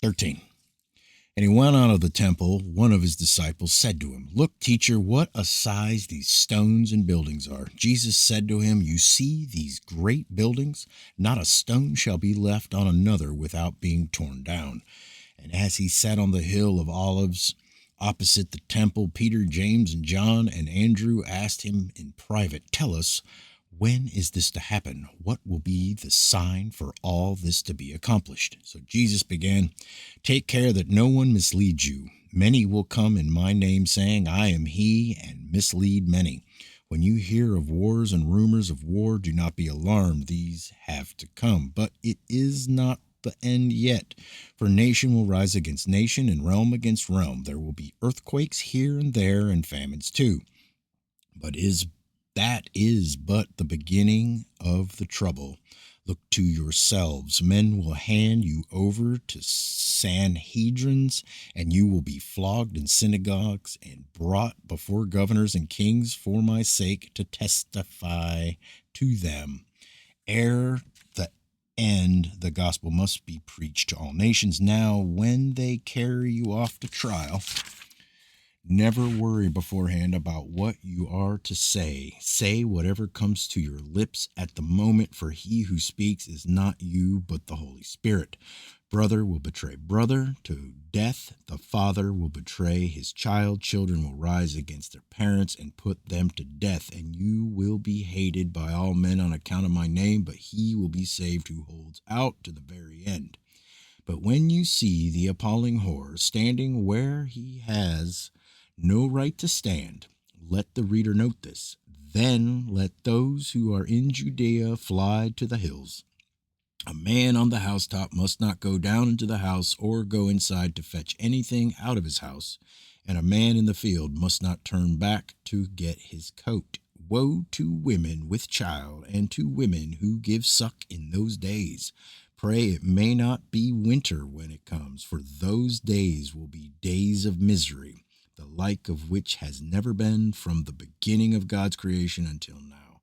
13. And he went out of the temple. One of his disciples said to him, "Look, teacher, what a size these stones and buildings are." Jesus said to him, "You see these great buildings? Not a stone shall be left on another without being torn down." And as he sat on the hill of Olives opposite the temple, Peter, James, and John and Andrew asked him in private, "Tell us, when is this to happen? What will be the sign for all this to be accomplished?" So Jesus began, "Take care that no one misleads you. Many will come in my name, saying, 'I am he,' and mislead many. When you hear of wars and rumors of war, do not be alarmed. These have to come, but it is not the end yet. For nation will rise against nation and realm against realm. There will be earthquakes here and there and famines too. That is but the beginning of the trouble. Look to yourselves. Men will hand you over to Sanhedrins, and you will be flogged in synagogues and brought before governors and kings for my sake to testify to them. Ere the end, the gospel must be preached to all nations. Now, when they carry you off to trial, never worry beforehand about what you are to say. Say whatever comes to your lips at the moment, for he who speaks is not you, but the Holy Spirit. Brother will betray brother to death. The father will betray his child. Children will rise against their parents and put them to death. And you will be hated by all men on account of my name, but he will be saved who holds out to the very end. But when you see the appalling horror standing where he has no right to stand, let the reader note this. Then let those who are in Judea fly to the hills. A man on the housetop must not go down into the house or go inside to fetch anything out of his house, and a man in the field must not turn back to get his coat. Woe to women with child and to women who give suck in those days. Pray it may not be winter when it comes, for those days will be days of misery, the like of which has never been from the beginning of God's creation until now.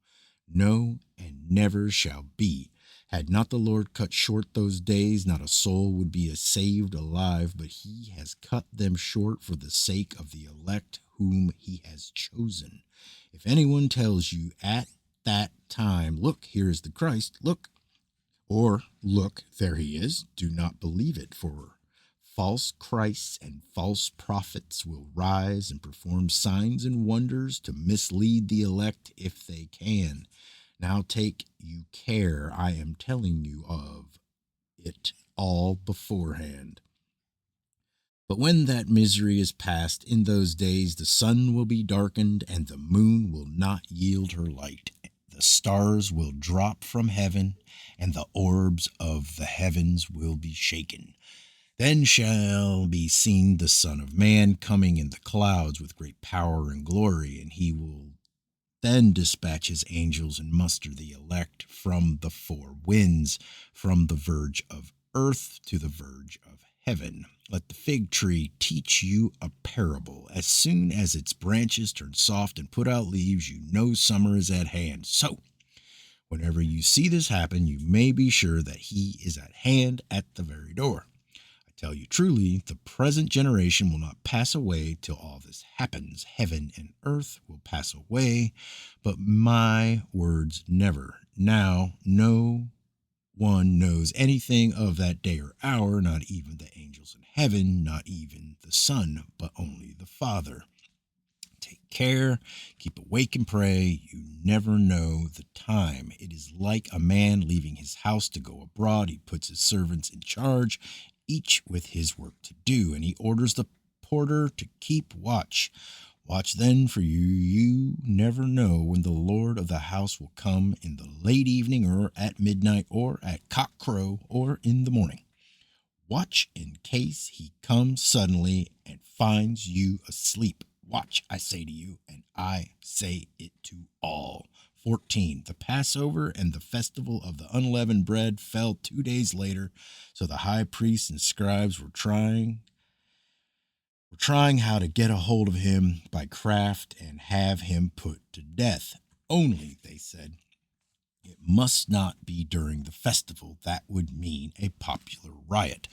No, and never shall be. Had not the Lord cut short those days, not a soul would be saved alive, but he has cut them short for the sake of the elect whom he has chosen. If anyone tells you at that time, 'Look, here is the Christ,' or 'Look, there he is,' do not believe it, for false Christs and false prophets will rise and perform signs and wonders to mislead the elect if they can. Now take you care, I am telling you of it all beforehand. But when that misery is past, in those days the sun will be darkened, and the moon will not yield her light. The stars will drop from heaven, and the orbs of the heavens will be shaken. Then shall be seen the Son of Man coming in the clouds with great power and glory, and he will then dispatch his angels and muster the elect from the four winds, from the verge of earth to the verge of heaven. Let the fig tree teach you a parable. As soon as its branches turn soft and put out leaves, you know summer is at hand. So, whenever you see this happen, you may be sure that he is at hand at the very door. Tell you truly, the present generation will not pass away till all this happens. Heaven and earth will pass away, but my words never. Now, no one knows anything of that day or hour, not even the angels in heaven, not even the Son, but only the Father. Take care, keep awake and pray. You never know the time. It is like a man leaving his house to go abroad. He puts his servants in charge, each with his work to do, and he orders the porter to keep watch. Watch then, for you never know when the Lord of the house will come, in the late evening, or at midnight, or at cockcrow, or in the morning. Watch in case he comes suddenly and finds you asleep. Watch, I say to you, and I say it to all. 14. The Passover and the festival of the unleavened bread fell 2 days later, so the high priests and scribes were trying how to get a hold of him by craft and have him put to death. Only, they said, it must not be during the festival. That would mean a popular riot.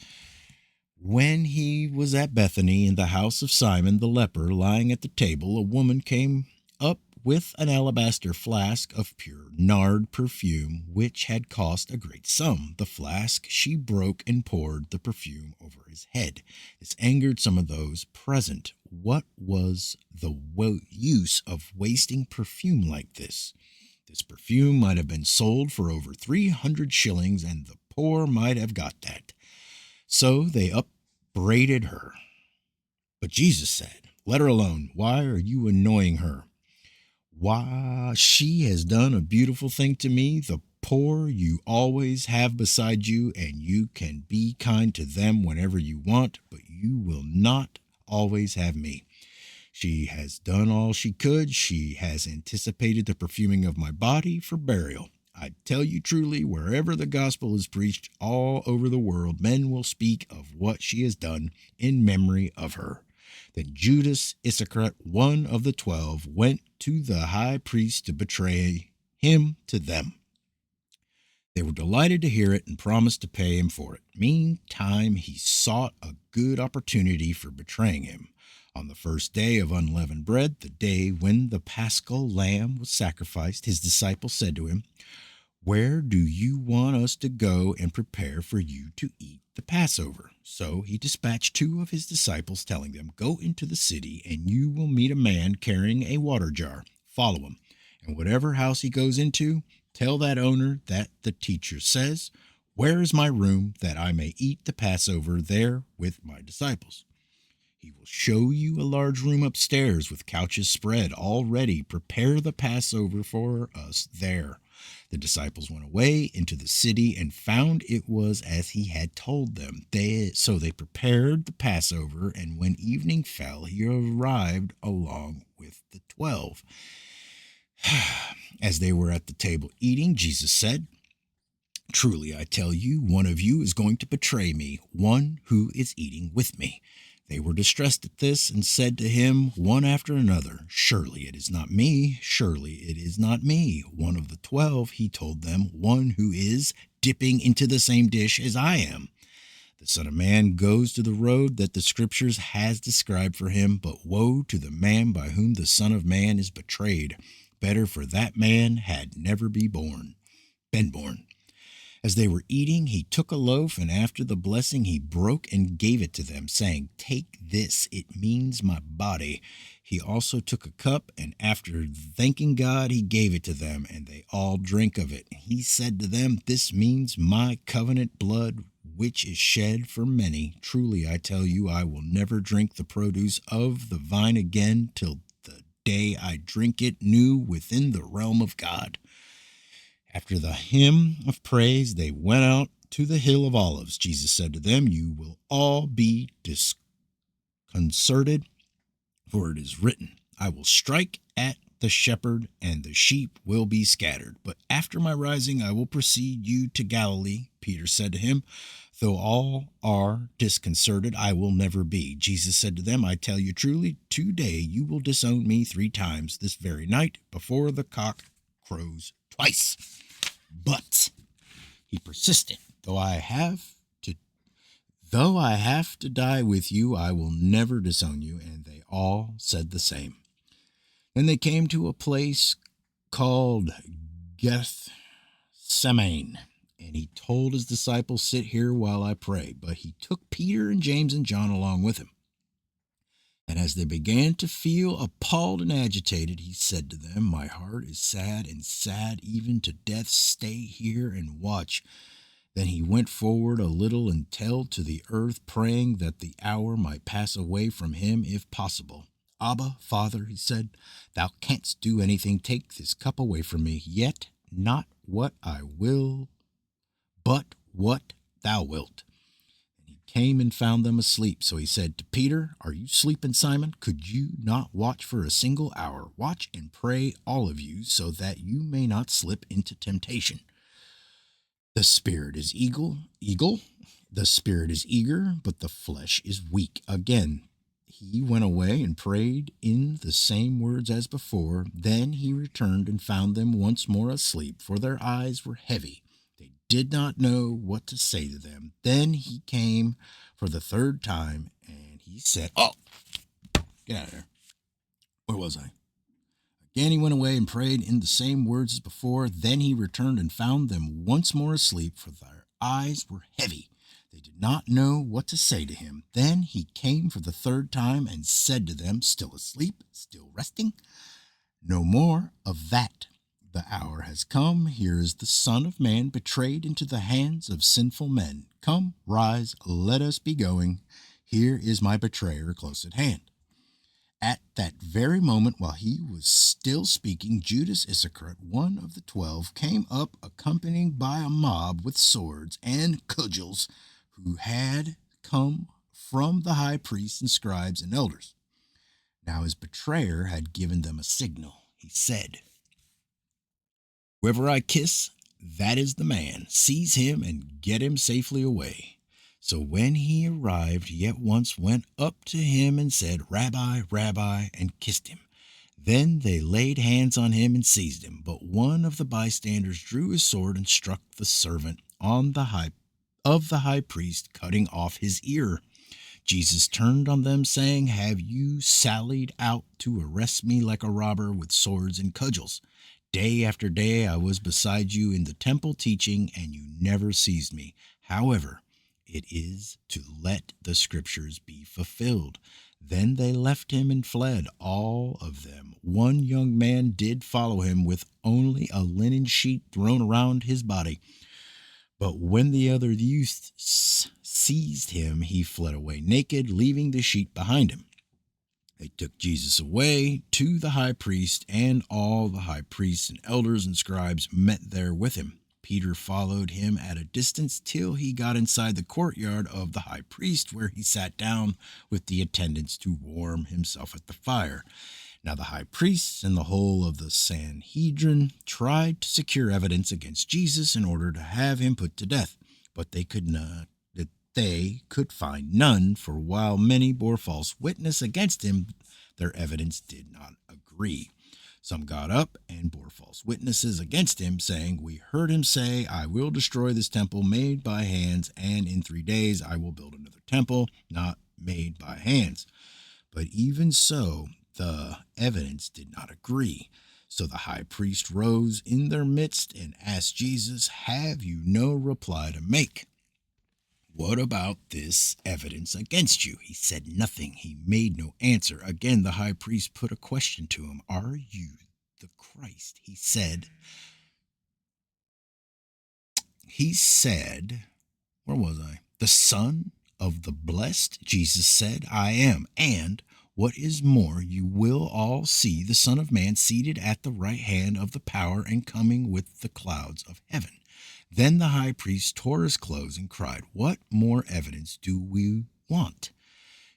When he was at Bethany in the house of Simon the leper, lying at the table, a woman came up with an alabaster flask of pure nard perfume, which had cost a great sum. The flask she broke and poured the perfume over his head. This angered some of those present. What was the use of wasting perfume like this? This perfume might have been sold for over 300 shillings, and the poor might have got that. So they upbraided her. But Jesus said, "Let her alone. Why are you annoying her? Why, she has done a beautiful thing to me. The poor you always have beside you, and you can be kind to them whenever you want, but you will not always have me. She has done all she could. She has anticipated the perfuming of my body for burial. I tell you truly, wherever the gospel is preached all over the world, men will speak of what she has done in memory of her." Then Judas Iscariot, one of the 12, went to the high priest to betray him to them. They were delighted to hear it and promised to pay him for it. Meantime, he sought a good opportunity for betraying him. On the first day of unleavened bread, the day when the paschal lamb was sacrificed, his disciples said to him, "Where do you want us to go and prepare for you to eat the Passover?" So he dispatched 2 of his disciples, telling them, "Go into the city, and you will meet a man carrying a water jar. Follow him, and whatever house he goes into, tell that owner that the teacher says, 'Where is my room, that I may eat the Passover there with my disciples?' He will show you a large room upstairs with couches spread, all ready. Prepare the Passover for us there." The disciples went away into the city and found it was as he had told them. So they prepared the Passover, and when evening fell, he arrived along with the 12. As they were at the table eating, Jesus said, "Truly, I tell you, one of you is going to betray me, one who is eating with me." They were distressed at this and said to him one after another, "Surely it is not me, surely it is not me." One of the 12, he told them, "One who is dipping into the same dish as I am. The Son of Man goes to the road that the Scriptures has described for him, but woe to the man by whom the Son of Man is betrayed. Better for that man had never been born." As they were eating, he took a loaf, and after the blessing he broke and gave it to them, saying, "Take this, it means my body." He also took a cup, and after thanking God, he gave it to them, and they all drank of it. He said to them, "This means my covenant blood, which is shed for many. Truly, I tell you, I will never drink the produce of the vine again till the day I drink it new within the realm of God." After the hymn of praise, they went out to the Hill of Olives. Jesus said to them, "You will all be disconcerted, for it is written, 'I will strike at the shepherd, and the sheep will be scattered.' But after my rising, I will precede you to Galilee." Peter said to him, "Though all are disconcerted, I will never be." Jesus said to them, "I tell you truly, today you will disown me 3 times, this very night, before the cock crows twice." But he persisted, Though I have to die with you, I will never disown you." And they all said the same. Then they came to a place called Gethsemane, and he told his disciples, "Sit here while I pray." But he took Peter and James and John along with him. And as they began to feel appalled and agitated, he said to them, "My heart is sad, and sad even to death. Stay here and watch." Then he went forward a little and fell to the earth, praying that the hour might pass away from him if possible. "Abba, Father," he said, "thou canst do anything. Take this cup away from me. Yet not what I will, but what thou wilt." Came and found them asleep. So he said to Peter, "Are you sleeping, Simon? Could you not watch for a single hour? Watch and pray, all of you, so that you may not slip into temptation. The spirit is the spirit is eager, but the flesh is weak." Again, he went away and prayed in the same words as before. Then he returned and found them once more asleep, for their eyes were heavy. They did not know what to say to them. Then he came for the third time, and he said, "Oh, get out of there. Where was I?" Again he went away and prayed in the same words as before. Then he returned and found them once more asleep, for their eyes were heavy. They did not know what to say to him. Then he came for the third time and said to them, "Still asleep? Still resting? No more of that. The hour has come. Here is the Son of Man betrayed into the hands of sinful men. Come, rise, let us be going. Here is my betrayer close at hand." At that very moment, while he was still speaking, Judas Iscariot, one of the 12, came up accompanied by a mob with swords and cudgels, who had come from the high priests and scribes and elders. Now his betrayer had given them a signal. He said, "Whoever I kiss, that is the man. Seize him and get him safely away." So when he arrived, he at once went up to him and said, "Rabbi, Rabbi," and kissed him. Then they laid hands on him and seized him. But one of the bystanders drew his sword and struck the servant of the high priest, cutting off his ear. Jesus turned on them, saying, "Have you sallied out to arrest me like a robber with swords and cudgels? Day after day I was beside you in the temple teaching, and you never seized me. However, it is to let the scriptures be fulfilled." Then they left him and fled, all of them. One young man did follow him with only a linen sheet thrown around his body. But when the other youths seized him, he fled away naked, leaving the sheet behind him. They took Jesus away to the high priest, and all the high priests and elders and scribes met there with him. Peter followed him at a distance till he got inside the courtyard of the high priest, where he sat down with the attendants to warm himself at the fire. Now the high priests and the whole of the Sanhedrin tried to secure evidence against Jesus in order to have him put to death, but they could not. They could find none, for while many bore false witness against him, their evidence did not agree. Some got up and bore false witnesses against him, saying, "We heard him say, 'I will destroy this temple made by hands, and in 3 days I will build another temple not made by hands.' But even so, the evidence did not agree. So the high priest rose in their midst and asked Jesus, 'Have you no reply to make? What about this evidence against you?' He said nothing. He made no answer. Again, the high priest put a question to him. 'Are you the Christ?' He said, where was I? 'The Son of the Blessed?' Jesus said, 'I am. And what is more, you will all see the Son of Man seated at the right hand of the power and coming with the clouds of heaven.' Then the high priest tore his clothes and cried, 'What more evidence do we want?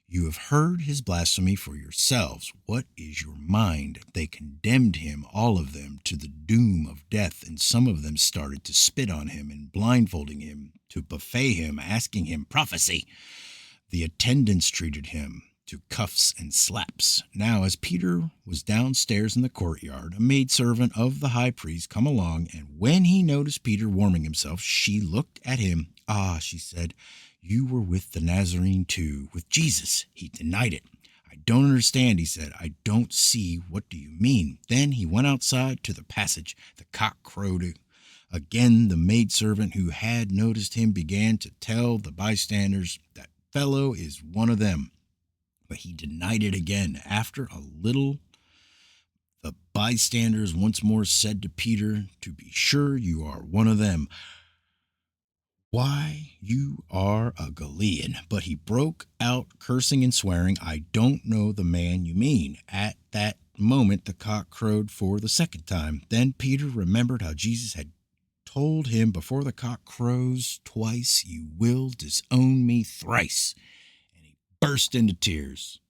You have heard his blasphemy for yourselves. What is your mind?' They condemned him, all of them, to the doom of death, and some of them started to spit on him and blindfolding him, to buffet him, asking him, 'Prophesy.' The attendants treated him to cuffs and slaps. Now, as Peter was downstairs in the courtyard, a maidservant of the high priest come along, and when he noticed Peter warming himself, she looked at him. 'Ah,' she said, 'you were with the Nazarene too, with Jesus.' He denied it. 'I don't understand,' he said. 'I don't see. What do you mean?' Then he went outside to the passage. The cock crowed. Again, the maidservant who had noticed him began to tell the bystanders, 'That fellow is one of them.' But he denied it again. After a little, the bystanders once more said to Peter, 'To be sure you are one of them. Why, you are a Galilean.' But he broke out cursing and swearing, 'I don't know the man you mean.' At that moment the cock crowed for the second time. Then Peter remembered how Jesus had told him, 'Before the cock crows twice, you will disown me thrice.' And he burst into tears.